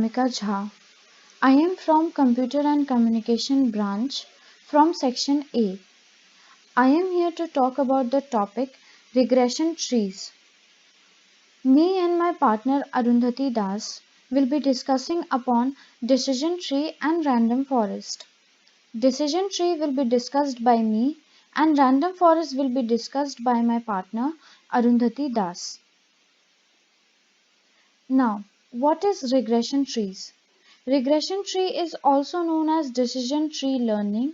Anamika Jha. I am from Computer and Communication branch from section A. I am here to talk about the topic regression trees. Me and my partner Arundhati Das will be discussing upon decision tree and random forest. Decision tree will be discussed by me and random forest will be discussed by my partner Arundhati Das. Now, what is regression trees? Regression tree is also known as decision tree learning,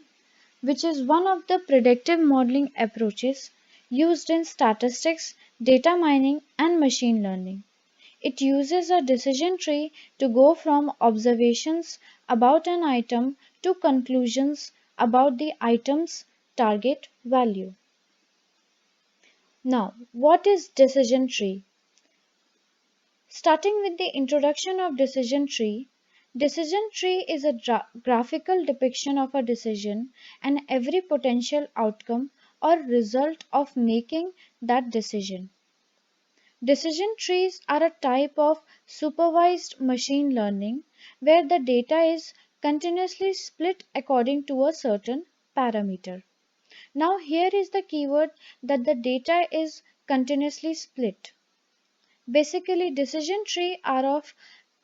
which is one of the predictive modeling approaches used in statistics, data mining, and machine learning. It uses a decision tree to go from observations about an item to conclusions about the item's target value. Now, what is decision tree? Starting with the introduction of decision tree is a graphical depiction of a decision and every potential outcome or result of making that decision. Decision trees are a type of supervised machine learning where the data is continuously split according to a certain parameter. Now, here is the keyword that the data is continuously split. Basically, decision trees are of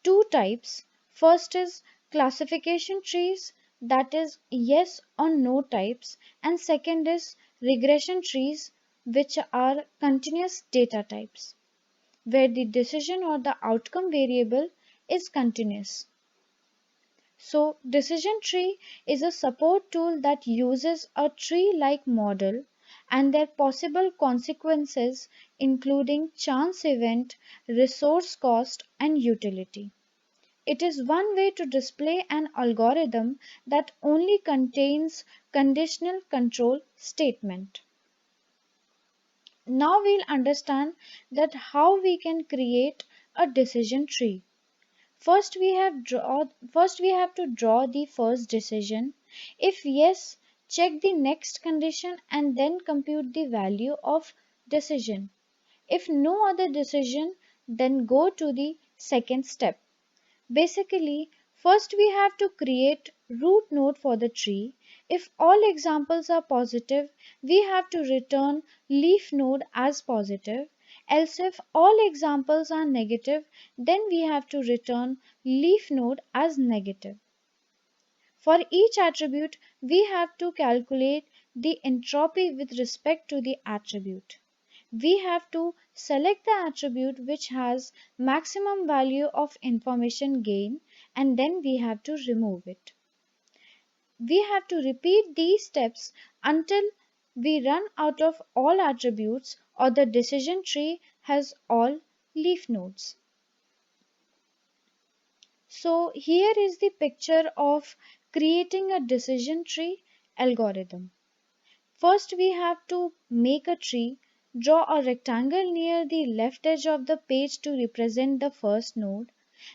two types. First is classification trees, that is yes or no types, and second is regression trees, which are continuous data types, where the decision or the outcome variable is continuous. So, decision tree is a support tool that uses a tree-like model and their possible consequences including chance event, resource cost, and utility. It is one way to display an algorithm that only contains conditional control statement. Now we'll understand that how we can create a decision tree. First we have to draw the first decision. If yes, check the next condition and then compute the value of decision. If no other decision, then go to the second step. Basically, first we have to create root node for the tree. If all examples are positive, we have to return leaf node as positive. Else if all examples are negative, then we have to return leaf node as negative. For each attribute, we have to calculate the entropy with respect to the attribute. We have to select the attribute which has maximum value of information gain and then we have to remove it. We have to repeat these steps until we run out of all attributes or the decision tree has all leaf nodes. So here is the picture of creating a decision tree algorithm. First we have to make a tree, draw a rectangle near the left edge of the page to represent the first node.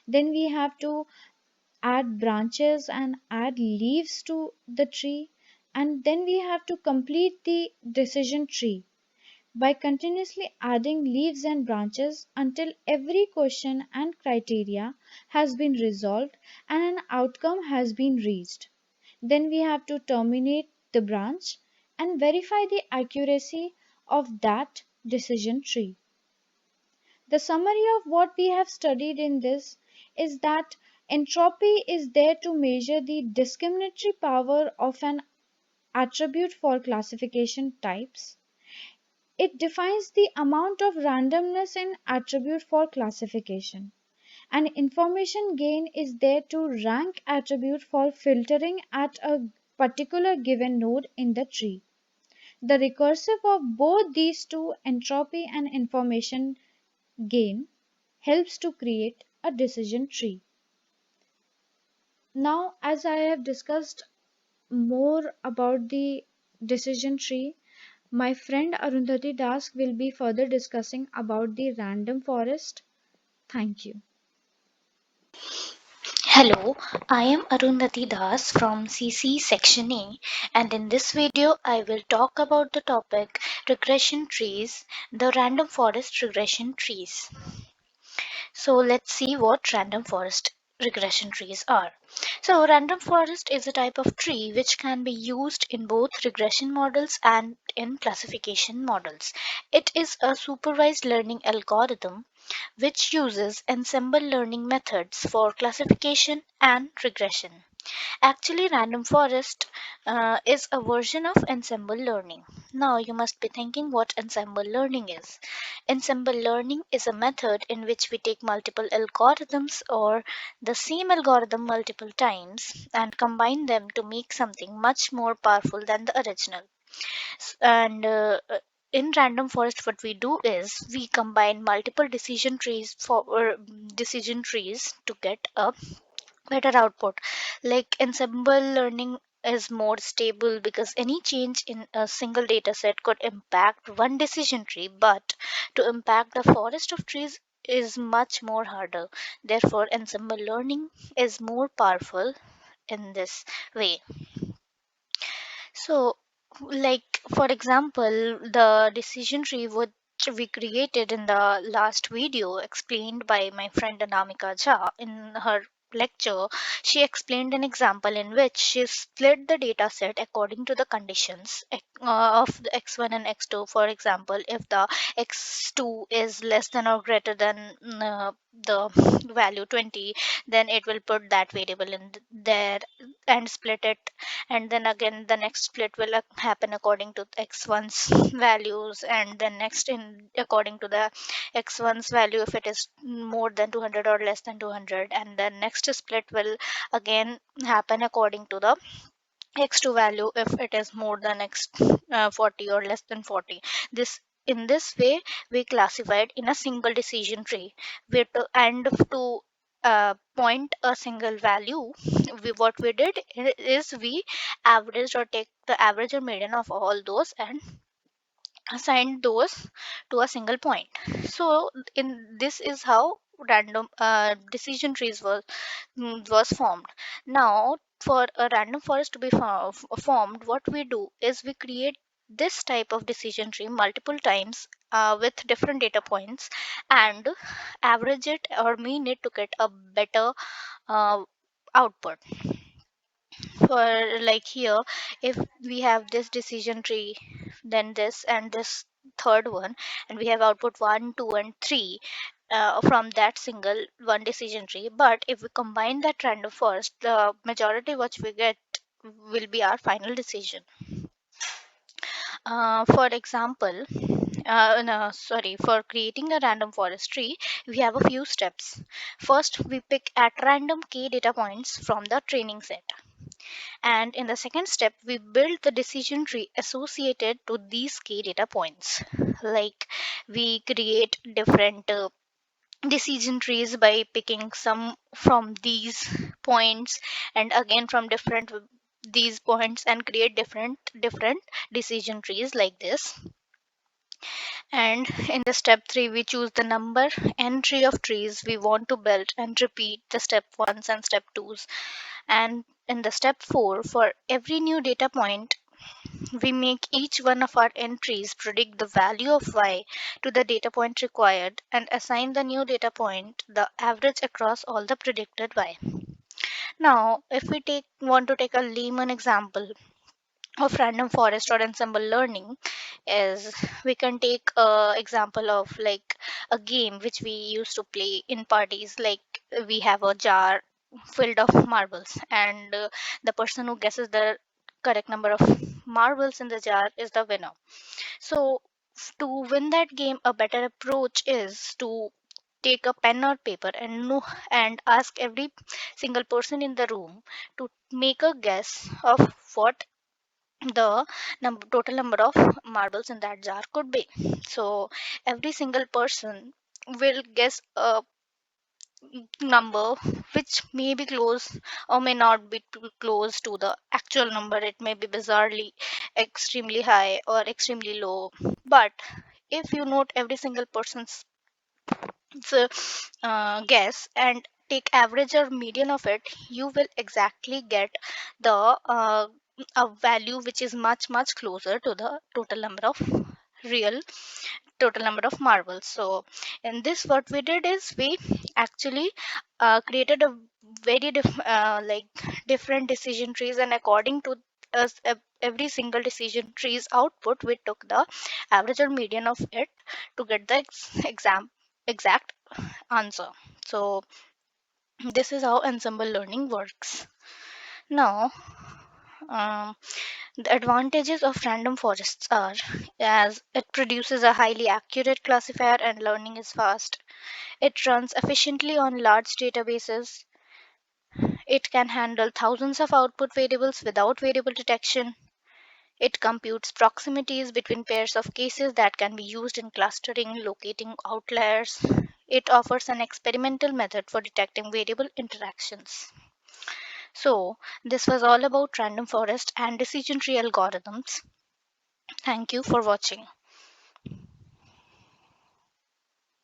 Then we have to add branches and add leaves to the tree. And then we have to complete the decision tree by continuously adding leaves and branches until every question and criteria has been resolved and an outcome has been reached. Then we have to terminate the branch and verify the accuracy of that decision tree. The summary of what we have studied in this is that entropy is there to measure the discriminatory power of an attribute for classification types. It defines the amount of randomness in attribute for classification. And information gain is there to rank attribute for filtering at a particular given node in the tree. The recursive of both these two, entropy and information gain, helps to create a decision tree. Now, as I have discussed more about the decision tree, my friend Arundhati Das will be further discussing about the random forest. Thank you. Hello, I am Arundhati Das from CC Section A, and in this video I will talk about the topic regression trees, the random forest regression trees. So let's see what random forest regression trees are. So, random forest is a type of tree which can be used in both regression models and in classification models. It is a supervised learning algorithm which uses ensemble learning methods for classification and regression. Actually, random forest is a version of ensemble learning. Now, you must be thinking what ensemble learning is. Ensemble learning is a method in which we take multiple algorithms or the same algorithm multiple times and combine them to make something much more powerful than the original. And in random forest, what we do is we combine multiple decision trees to get a better output. Like ensemble learning is more stable because any change in a single data set could impact one decision tree, but to impact the forest of trees is much more harder. Therefore, ensemble learning is more powerful in this way. So, like for example, the decision tree which we created in the last video explained by my friend Anamika Jha in her lecture, she explained an example in which she split the data set according to the conditions of the x1 and x2. For example, if the x2 is less than or greater than the value 20, then it will put that variable in there and split it, and then again the next split will happen according to x1's values, and then next in according to the x1's value if it is more than 200 or less than 200, and then next split will again happen according to the x2 value if it is more than x 40 or less than 40. This In this way we classified in a single decision tree where to and to point a single value. What we did is we averaged or take the average or median of all those and assigned those to a single point. So in this is how random decision trees was formed. Now, for a random forest to be formed, what we do is we create this type of decision tree multiple times with different data points and average it or mean it to get a better uh, output. For like here, if we have this decision tree, then this and this third one, and we have output 1, 2, and 3 from that single one decision tree. But if we combine that random forest, the majority which we get will be our final decision. For example, no, sorry, for creating a random forest tree, we have a few steps. First, we pick at random k data points from the training set. And in the second step, we build the decision tree associated to these key data points. Like we create different decision trees by picking some from these points and again from different these points and create different decision trees like this. And in the step 3 we choose the number and tree of trees we want to build and repeat the step 1s and step 2s. And in the step 4, for every new data point, we make each one of our entries predict the value of y to the data point required and assign the new data point the average across all the predicted y. Now, if we want to take a layman example of random forest or ensemble learning, is we can take a example of like a game which we used to play in parties. Like we have a jar filled of marbles, and the person who guesses the correct number of marbles in the jar is the winner. So to win that game, a better approach is to take a pen or paper and know and ask every single person in the room to make a guess of what the total number of marbles in that jar could be. So every single person will guess a number which may be close or may not be too close to the actual number. It may be bizarrely extremely high or extremely low. But if you note every single person's guess and take average or median of it, you will exactly get the a value which is much closer to the total number of real total number of marbles. So in this what we did is we actually created a like different decision trees, and according to us, every single decision tree's output, we took the average or median of it to get the exact answer. So this is how ensemble learning works. Now, um, the advantages of random forests are, as it produces a highly accurate classifier and learning is fast. It runs efficiently on large databases. It can handle thousands of output variables without variable detection. It computes proximities between pairs of cases that can be used in clustering, locating outliers. It offers an experimental method for detecting variable interactions. So, this was all about random forest and decision tree algorithms. Thank you for watching.